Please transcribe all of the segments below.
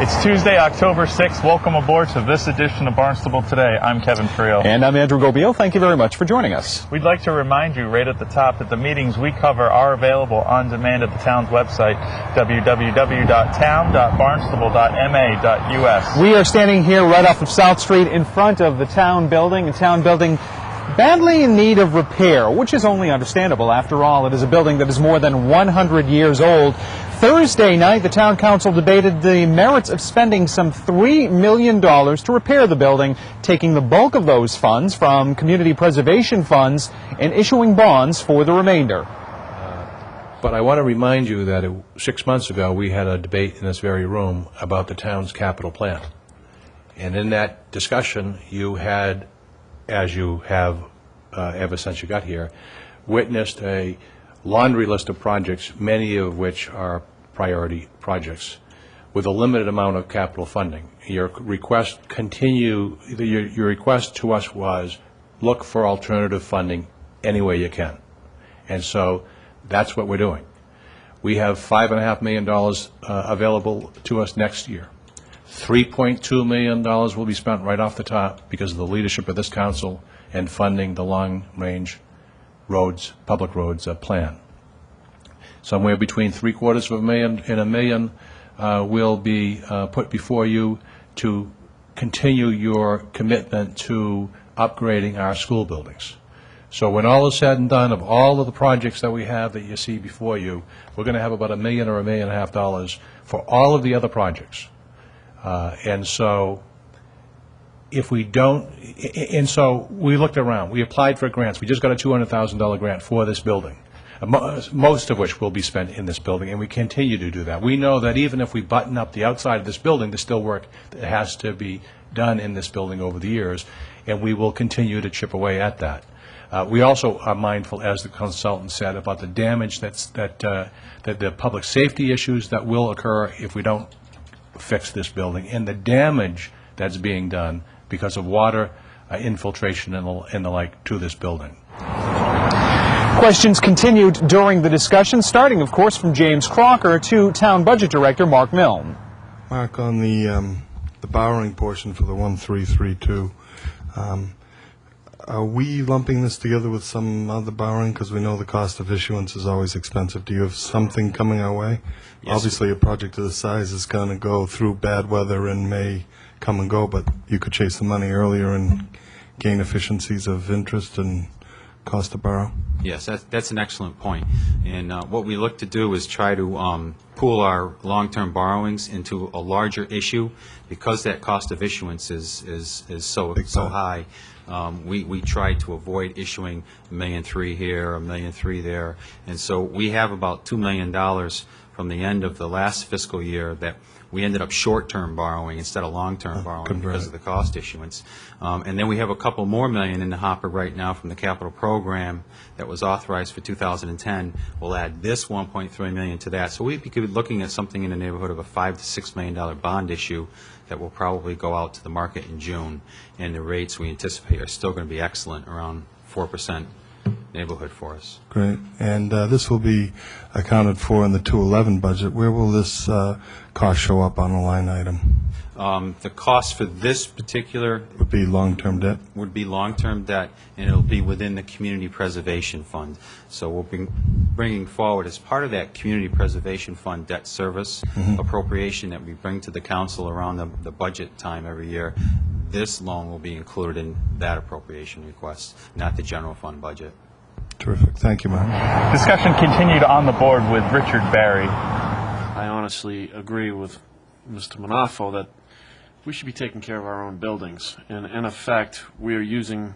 It's Tuesday, October 6th. Welcome aboard to this edition of Barnstable Today. I'm Kevin Friel. And I'm Andrew Gobio. Thank you very much for joining us. We'd like to remind you right at the top that the meetings we cover are available on demand at the town's website, www.town.barnstable.ma.us. We are standing here right off of South Street in front of the town building, badly in need of repair, which is only understandable. After all, it is a building that is more than 100 years old. Thursday night, the town council debated the merits of spending some $3 million to repair the building, taking the bulk of those funds from community preservation funds and issuing bonds for the remainder. But I want to remind you that 6 months ago we had a debate in this very room about the town's capital plan. And in that discussion you had, as you have ever since you got here, witnessed a laundry list of projects, many of which are priority projects, with a limited amount of capital funding. Your request your request to us was look for alternative funding any way you can. And so that's what we're doing. We have $5.5 million available to us next year. $3.2 million will be spent right off the top because of the leadership of this council and funding the long-range roads, public roads plan. Somewhere between $750,000 and $1 million will be put before you to continue your commitment to upgrading our school buildings. So when all is said and done, of all of the projects that we have that you see before you, we're going to have about $1 million or $1.5 million for all of the other projects. And so if we don't, and so we looked around, we applied for grants. We just got a $200,000 grant for this building, most of which will be spent in this building, and we continue to do that. We know that even if we button up the outside of this building, there's still work that has to be done in this building over the years, and we will continue to chip away at that. We also are mindful, as the consultant said, about the damage that the public safety issues that will occur if we don't fix this building, and the damage that's being done because of water infiltration and the like to this building. Questions continued during the discussion, starting, of course, from James Crocker to Town Budget Director Mark Milne. Mark, on the borrowing portion for the 1332, are we lumping this together with some other borrowing? Because we know the cost of issuance is always expensive. Do you have something coming our way? Yes. Obviously, a project of this size is going to go through bad weather and may come and go, but you could chase the money earlier and gain efficiencies of interest and cost to borrow. Yes, that's an excellent point. And what we look to do is try to pool our long-term borrowings into a larger issue, because that cost of issuance is so high. We try to avoid issuing $1.3 million here, $1.3 million there, and so we have about $2 million from the end of the last fiscal year that we ended up short-term borrowing instead of long-term borrowing because of the cost issuance. And then we have a couple more million in the hopper right now from the capital program that was authorized for 2010. We'll add this $1.3 million to that. So we'd be looking at something in the neighborhood of a $5 to $6 million bond issue that will probably go out to the market in June. And the rates we anticipate are still going to be excellent, around 4% neighborhood for us. Great. And this will be accounted for in the 211 budget. Where will this cost show up on a line item? The cost for this particular would be long-term debt? Would be long-term debt, and it will be within the Community Preservation Fund. So we'll be bringing forward, as part of that Community Preservation Fund debt service appropriation that we bring to the council around the budget time every year, this loan will be included in that appropriation request, not the general fund budget. Terrific. Thank you, Mark. Discussion continued on the board with Richard Barry. I honestly agree with Mr. Manafo that we should be taking care of our own buildings. And in effect, we are using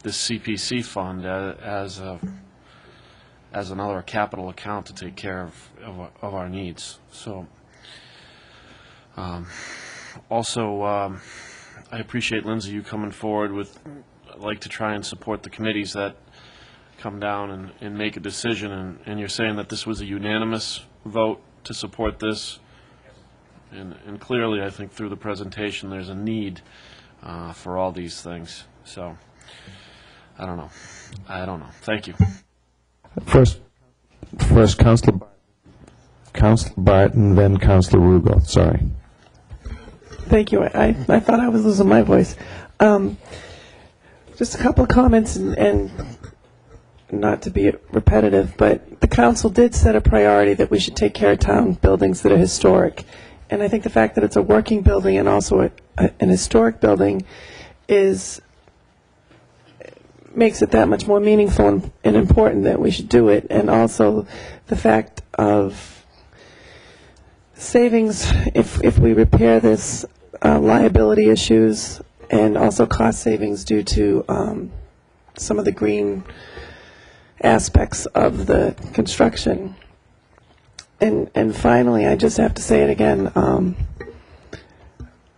this CPC fund as another capital account to take care of our needs. So also, I appreciate, Lindsay, you coming forward with, I'd like to try and support the committees that come down and make a decision, and you're saying that this was a unanimous vote to support this, and clearly I think through the presentation there's a need for all these things. So I don't know. Thank you. First Councilor Barton, then Councilor Rugo. Sorry. Thank you. I thought I was losing my voice. Just a couple of comments, and not to be repetitive, but the council did set a priority that we should take care of town buildings that are historic. And I think the fact that it's a working building and also an historic building makes it that much more meaningful and important that we should do it. And also the fact of savings if we repair this, liability issues, and also cost savings due to some of the green aspects of the construction. And finally, I just have to say it again,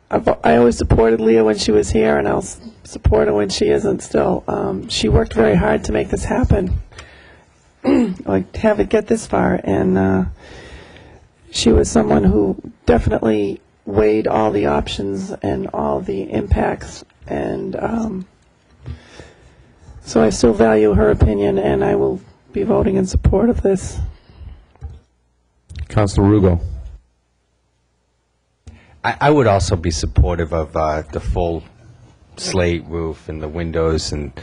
I always supported Leah when she was here, and I'll support her when she isn't still. She worked very hard to make this happen, like have it get this far, and she was someone who definitely weighed all the options and all the impacts, and so I still value her opinion, and I will be voting in support of this. Councilor Rugo. I would also be supportive of the full slate roof and the windows, and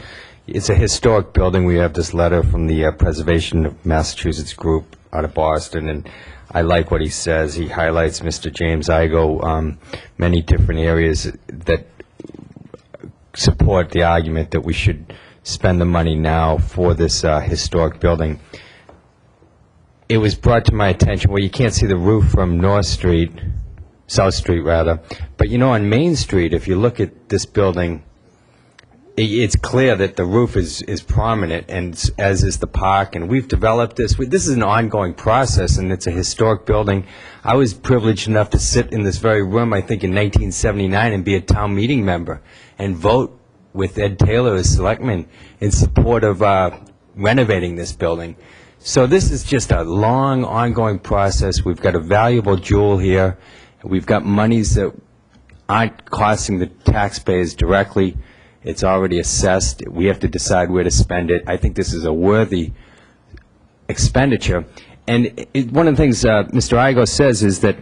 it's a historic building. We have this letter from the Preservation of Massachusetts group out of Boston, and I like what he says. He highlights Mr. James Igo, many different areas that support the argument that we should spend the money now for this historic building. It was brought to my attention, well, you can't see the roof from South Street rather, but you know, on Main Street, if you look at this building, it's clear that the roof is prominent, and as is the park, and we've developed this. This is an ongoing process, and it's a historic building. I was privileged enough to sit in this very room, I think in 1979, and be a town meeting member and vote with Ed Taylor as selectman in support of renovating this building. So this is just a long, ongoing process. We've got a valuable jewel here. We've got monies that aren't costing the taxpayers directly. It's already assessed. We have to decide where to spend it. I think this is a worthy expenditure. And one of the things Mr. Igo says is that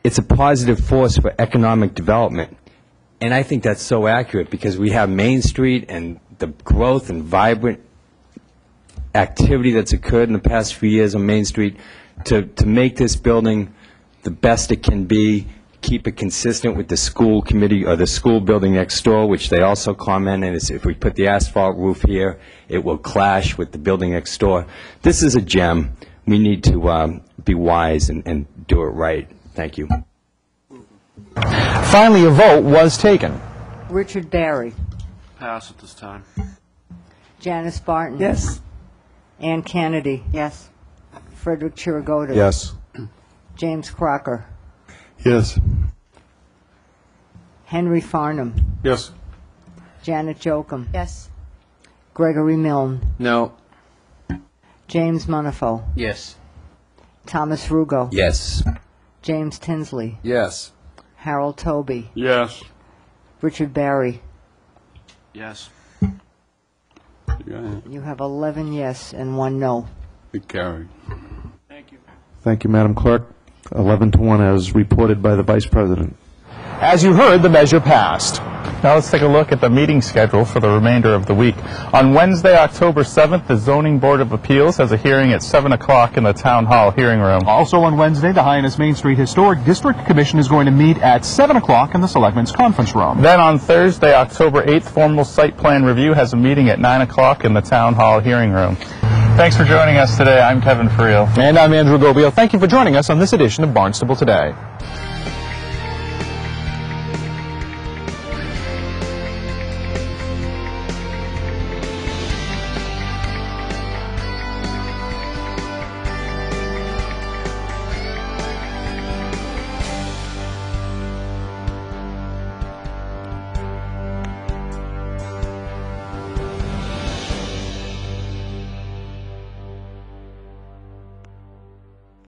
it's a positive force for economic development. And I think that's so accurate, because we have Main Street and the growth and vibrant activity that's occurred in the past few years on Main Street to make this building the best it can be, keep it consistent with the school committee or the school building next door, which they also comment, and if we put the asphalt roof here, it will clash with the building next door. This is a gem. We need to be wise and do it right. Thank you. Finally, a vote was taken. Richard Barry. Pass at this time. Janice Barton. Yes. Ann Kennedy. Yes. Frederick Chirigotis. Yes. James Crocker. Yes. Henry Farnham. Yes. Janet Jocham. Yes. Gregory Milne. No. James Munifo. Yes. Thomas Rugo. Yes. James Tinsley. Yes. Harold Toby. Yes. Richard Barry. Yes. You have 11 yes and 1 no. Big carry. Thank you. Thank you, Madam Clerk. 11-1 as reported by the Vice President. As you heard, the measure passed. Now let's take a look at the meeting schedule for the remainder of the week. On Wednesday, October 7th, the Zoning Board of Appeals has a hearing at 7 o'clock in the Town Hall hearing room. Also on Wednesday, the Hyannis Main Street Historic District Commission is going to meet at 7 o'clock in the Selectmen's Conference Room. Then on Thursday, October 8th, formal site plan review has a meeting at 9 o'clock in the Town Hall hearing room. Thanks for joining us today. I'm Kevin Friel. And I'm Andrew Gobiel. Thank you for joining us on this edition of Barnstable Today.